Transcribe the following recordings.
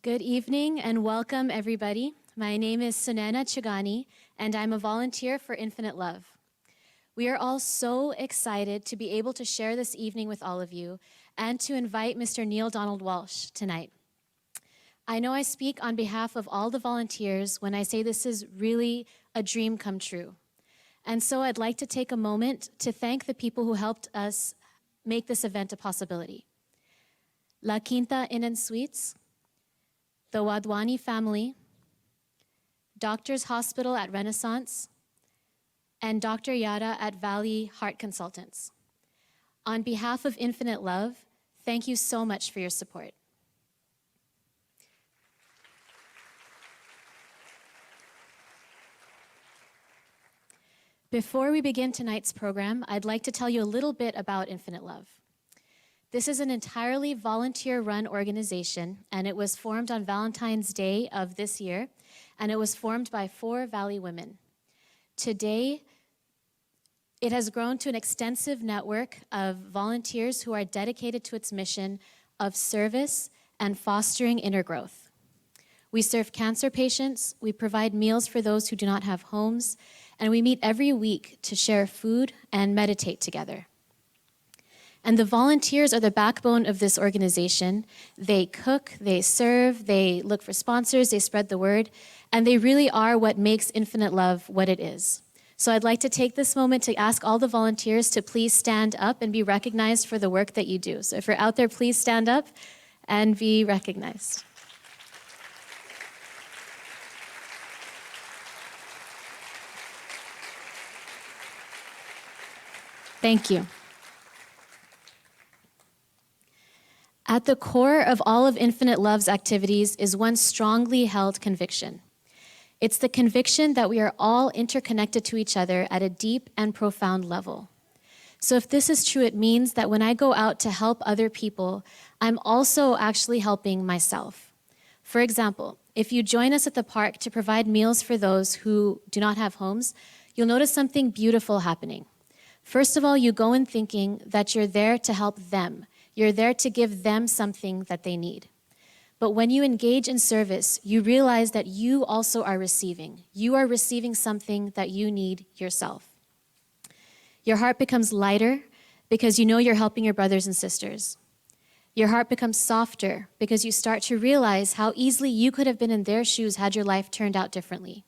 Good evening and welcome, everybody. My name is Sunaina Chugani, and I'm a volunteer for Infinite Love. We are all so excited to be able to share this evening with all of you and to invite Mr. Neale Donald Walsch tonight. I know I speak on behalf of all the volunteers when I say this is really a dream come true. And so I'd like to take a moment to thank the people who helped us make this event a possibility. La Quinta Inn and Suites, the Wadwani family, Doctors Hospital at Renaissance, and Dr. Yara at Valley Heart Consultants. On behalf of Infinite Love, thank you so much for your support. Before we begin tonight's program, I'd like to tell you a little bit about Infinite Love. This is an entirely volunteer-run organization, and it was formed on Valentine's Day of this year, and it was formed by 4 Valley women. Today, it has grown to an extensive network of volunteers who are dedicated to its mission of service and fostering inner growth. We serve cancer patients, we provide meals for those who do not have homes, and we meet every week to share food and meditate together. And the volunteers are the backbone of this organization. They cook, they serve, they look for sponsors, they spread the word, and they really are what makes Infinite Love what it is. So I'd like to take this moment to ask all the volunteers to please stand up and be recognized for the work that you do. So if you're out there, please stand up and be recognized. Thank you. At the core of all of Infinite Love's activities is one strongly held conviction. It's the conviction that we are all interconnected to each other at a deep and profound level. So if this is true, it means that when I go out to help other people, I'm also actually helping myself. For example, if you join us at the park to provide meals for those who do not have homes, you'll notice something beautiful happening. First of all, you go in thinking that you're there to help them. You're there to give them something that they need. But when you engage in service, you realize that you also are receiving. You are receiving something that you need yourself. Your heart becomes lighter because you know you're helping your brothers and sisters. Your heart becomes softer because you start to realize how easily you could have been in their shoes had your life turned out differently.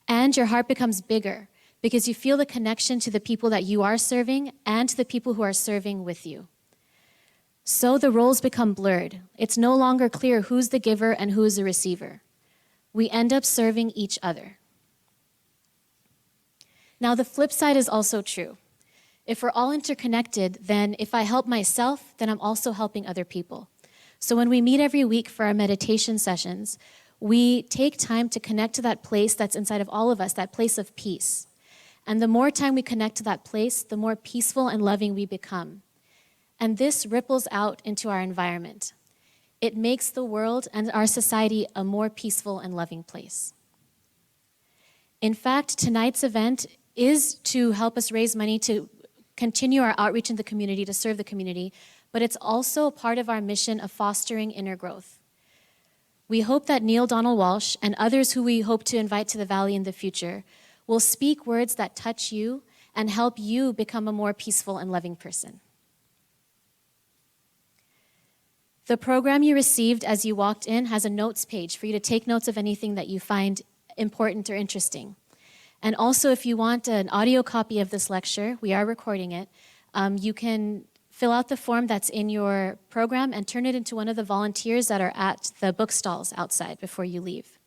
And your heart becomes bigger because you feel the connection to the people that you are serving and to the people who are serving with you. So the roles become blurred. It's no longer clear who's the giver and who's the receiver. We end up serving each other. Now the flip side is also true. If we're all interconnected, then if I help myself, then I'm also helping other people. So when we meet every week for our meditation sessions, we take time to connect to that place that's inside of all of us, that place of peace. And the more time we connect to that place, the more peaceful and loving we become. And this ripples out into our environment. It makes the world and our society a more peaceful and loving place. In fact, tonight's event is to help us raise money to continue our outreach in the community, to serve the community, but it's also part of our mission of fostering inner growth. We hope that Neale Donald Walsch and others who we hope to invite to the Valley in the future will speak words that touch you and help you become a more peaceful and loving person. The program you received as you walked in has a notes page for you to take notes of anything that you find important or interesting. And also, if you want an audio copy of this lecture, we are recording it, you can fill out the form that's in your program and turn it into one of the volunteers that are at the bookstalls outside before you leave.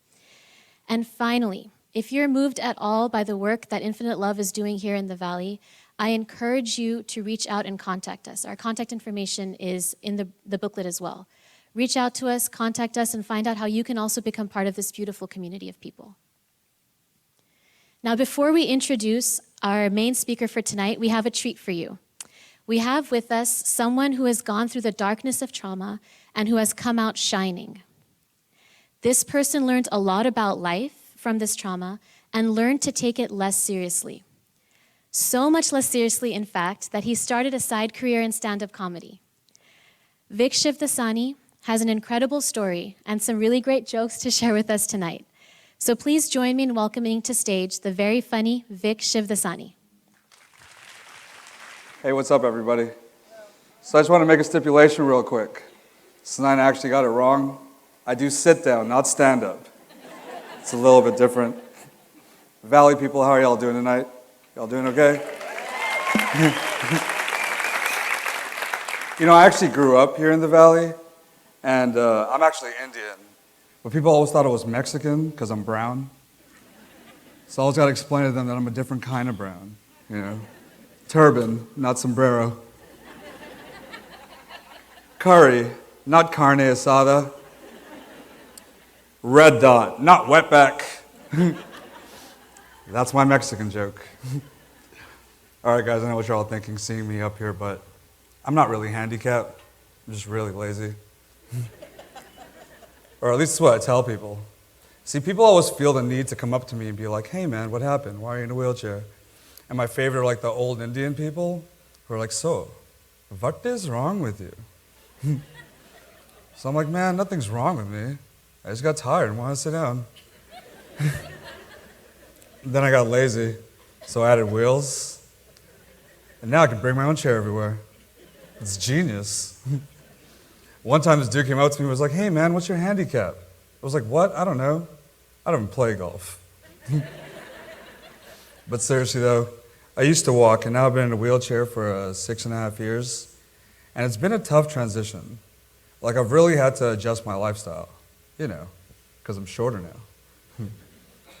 And finally, if you're moved at all by the work that Infinite Love is doing here in the Valley, I encourage you to reach out and contact us. Our contact information is in the booklet as well. Reach out to us, contact us, and find out how you can also become part of this beautiful community of people. Now, before we introduce our main speaker for tonight, we have a treat for you. We have with us someone who has gone through the darkness of trauma and who has come out shining. This person learned a lot about life from this trauma and learned to take it less seriously. So much less seriously, in fact, that he started a side career in stand-up comedy. Vik Shivdasani has an incredible story and some really great jokes to share with us tonight. So please join me in welcoming to stage the very funny Vik Shivdasani. Hey, what's up, everybody? So I just want to make a stipulation real quick. Sunaina actually got it wrong. I do sit down, not stand up. It's a little bit different. Valley people, how are y'all doing tonight? Y'all doing okay? You know, I actually grew up here in the Valley, and I'm actually Indian. But people always thought I was Mexican because I'm brown. So I always got to explain to them that I'm a different kind of brown, you know. Turban, not sombrero. Curry, not carne asada. Red dot, not wetback. That's my Mexican joke. All right, guys, I know what you're all thinking seeing me up here, but I'm not really handicapped. I'm just really lazy. Or at least that's what I tell people. See, people always feel the need to come up to me and be like, hey, man, what happened? Why are you in a wheelchair? And my favorite are like the old Indian people who are like, so, what is wrong with you? So I'm like, man, nothing's wrong with me. I just got tired and wanted to sit down. Then I got lazy, so I added wheels. And now I can bring my own chair everywhere. It's genius. One time this dude came up to me and was like, hey man, what's your handicap? I was like, what? I don't know. I don't even play golf. But seriously though, I used to walk and now I've been in a wheelchair for 6.5 years. And it's been a tough transition. Like I've really had to adjust my lifestyle, you know, because I'm shorter now.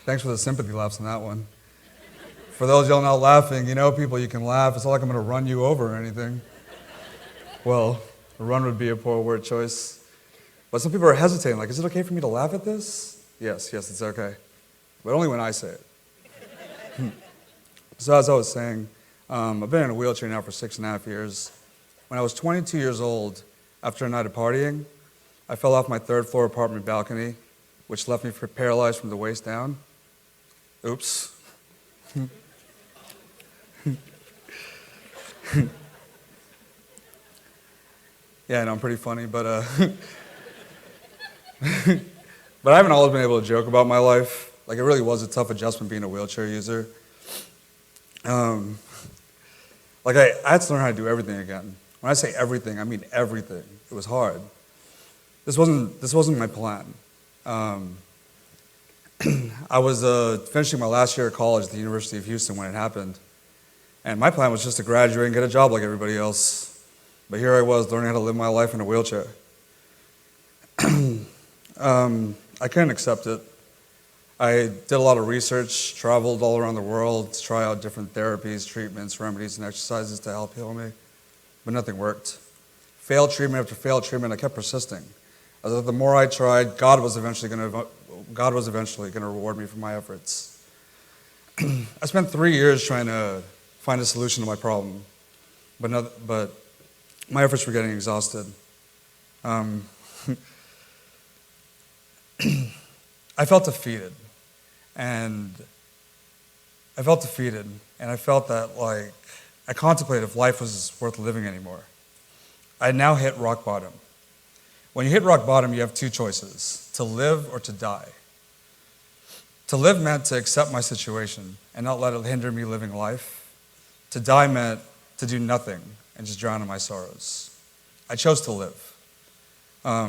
Thanks for the sympathy laughs on that one. For those of y'all not laughing, you know people, you can laugh. It's not like I'm gonna run you over or anything. Well, run would be a poor word choice. But some people are hesitating, like, is it okay for me to laugh at this? Yes, it's okay. But only when I say it. So as I was saying, I've been in a wheelchair now for 6.5 years. When I was 22 years old, after a night of partying, I fell off my 3rd floor apartment balcony, which left me paralyzed from the waist down. Oops. Yeah, I know I'm pretty funny, but but I haven't always been able to joke about my life. Like it really was a tough adjustment being a wheelchair user. Like I had to learn how to do everything again. When I say everything, I mean everything. It was hard. This wasn't my plan. I was finishing my last year of college at the University of Houston when it happened. And my plan was just to graduate and get a job like everybody else. But here I was learning how to live my life in a wheelchair. I couldn't accept it. I did a lot of research, traveled all around the world to try out different therapies, treatments, remedies, and exercises to help heal me. But nothing worked. Failed treatment after failed treatment, I kept persisting. I thought the more I tried, God was eventually going to reward me for my efforts. I spent 3 years trying to find a solution to my problem, but my efforts were getting exhausted. I felt defeated, and I felt that like I contemplated if life was worth living anymore. I had now hit rock bottom. When you hit rock bottom, you have 2 choices: to live or to die. To live meant to accept my situation and not let it hinder me living life. To die meant to do nothing and just drown in my sorrows. I chose to live. I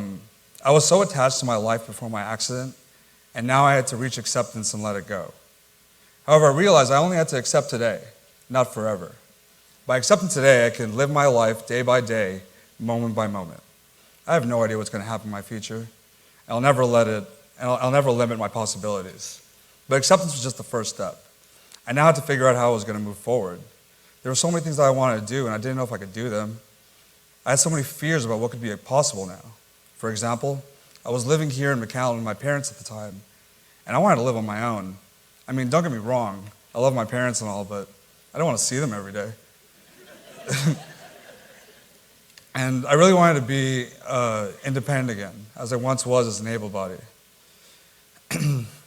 was so attached to my life before my accident, and now I had to reach acceptance and let it go. However, I realized I only had to accept today, not forever. By accepting today, I can live my life day by day, moment by moment. I have no idea what's going to happen in my future. I'll never limit my possibilities. But acceptance was just the first step. I now had to figure out how I was going to move forward. There were so many things that I wanted to do, and I didn't know if I could do them. I had so many fears about what could be possible now. For example, I was living here in McAllen with my parents at the time, and I wanted to live on my own. I mean, don't get me wrong, I love my parents and all, but I don't want to see them every day. And I really wanted to be independent again, as I once was as an able-bodied.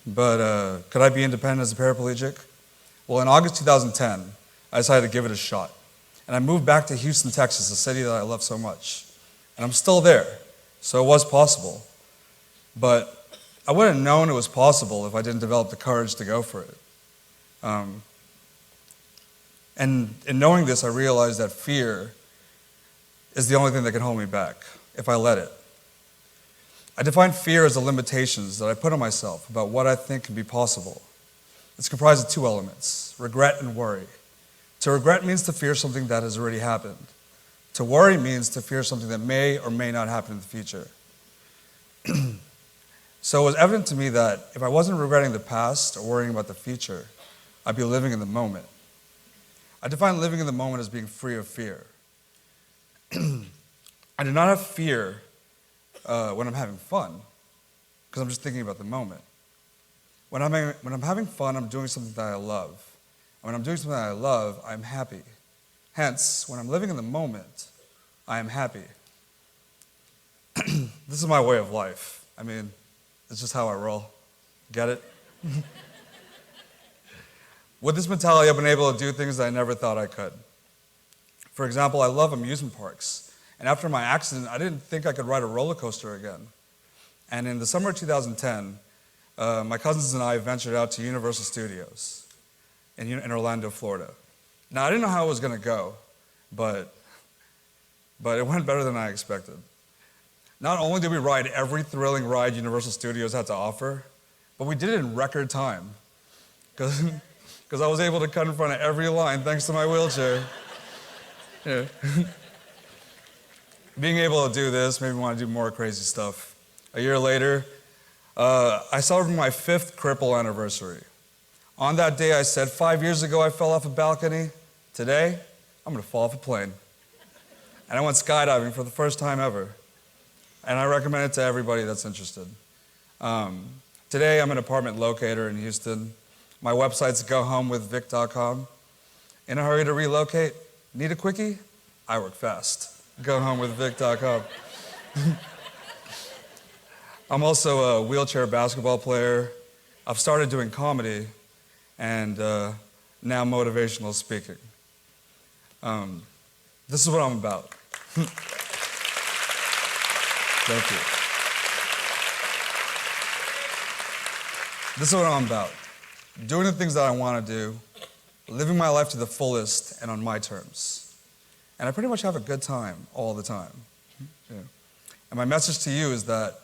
But could I be independent as a paraplegic? Well, in August 2010, I decided to give it a shot. And I moved back to Houston, Texas, a city that I love so much. And I'm still there, So it was possible. But I wouldn't have known it was possible if I didn't develop the courage to go for it. And in knowing this, I realized that fear is the only thing that can hold me back if I let it. I define fear as the limitations that I put on myself about what I think can be possible. It's comprised of two elements, regret and worry. To regret means to fear something that has already happened. To worry means to fear something that may or may not happen in the future. So it was evident to me that if I wasn't regretting the past or worrying about the future, I'd be living in the moment. I define living in the moment as being free of fear. I do not have fear when I'm having fun, because I'm just thinking about the moment. When I'm having fun, I'm doing something that I love. And when I'm doing something that I love, I'm happy. Hence, when I'm living in the moment, I am happy. This is my way of life. I mean, it's just how I roll. Get it? With this mentality, I've been able to do things that I never thought I could. For example, I love amusement parks. And after my accident, I didn't think I could ride a roller coaster again. And in the summer of 2010, my cousins and I ventured out to Universal Studios in Orlando, Florida. Now, I didn't know how it was going to go, but it went better than I expected. Not only did we ride every thrilling ride Universal Studios had to offer, but we did it in record time. Because I was able to cut in front of every line thanks to my wheelchair. Yeah. Being able to do this made me want to do more crazy stuff. A year later, I celebrated my 5th cripple anniversary. On that day, I said, 5 years ago, I fell off a balcony. Today, I'm going to fall off a plane. And I went skydiving for the first time ever. And I recommend it to everybody that's interested. Today, I'm an apartment locator in Houston. My website's gohomewithvik.com. In a hurry to relocate? Need a quickie? I work fast. Gohomewithvik.com. I'm also a wheelchair basketball player. I've started doing comedy and now motivational speaking. This is what I'm about. Thank you. This is what I'm about. Doing the things that I want to do, living my life to the fullest and on my terms. And I pretty much have a good time all the time. Yeah. And my message to you is that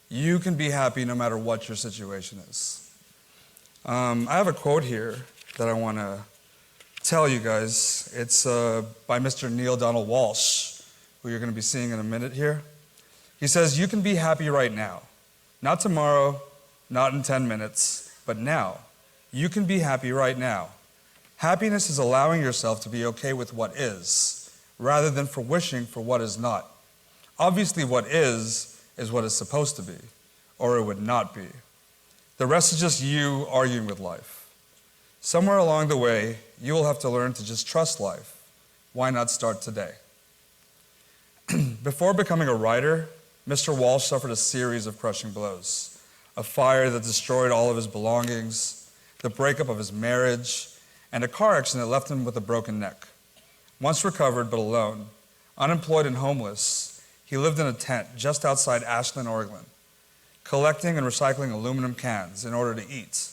you can be happy no matter what your situation is. I have a quote here that I want to tell you guys. It's by Mr. Neale Donald Walsch, who you're going to be seeing in a minute here. He says, "You can be happy right now. Not tomorrow, not in 10 minutes, but now. You can be happy right now. Happiness is allowing yourself to be okay with what is, rather than for wishing for what is not. Obviously, what is what is supposed to be, or it would not be. The rest is just you arguing with life. Somewhere along the way, you will have to learn to just trust life. Why not start today?" Before becoming a writer, Mr. Walsh suffered a series of crushing blows. A fire that destroyed all of his belongings, the breakup of his marriage, and a car accident that left him with a broken neck. Once recovered but alone, unemployed and homeless, he lived in a tent just outside Ashland, Oregon, collecting and recycling aluminum cans in order to eat.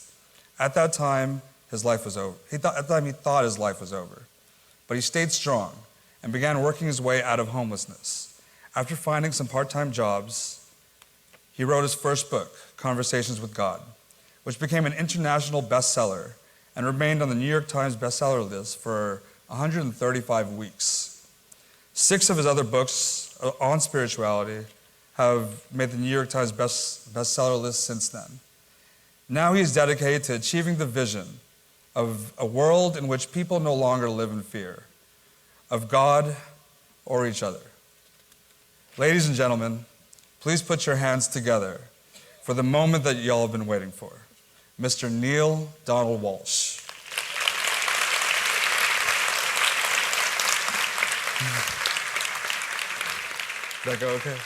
At that time, his life was over. He thought his life was over. But he stayed strong and began working his way out of homelessness. After finding some part-time jobs, he wrote his first book, Conversations with God, which became an international bestseller and remained on the New York Times bestseller list for 135 weeks. 6 of his other books on spirituality have made the New York Times bestseller list since then. Now he is dedicated to achieving the vision of a world in which people no longer live in fear of God or each other. Ladies and gentlemen, please put your hands together for the moment that y'all have been waiting for. Mr. Neale Donald Walsch. Did that go okay?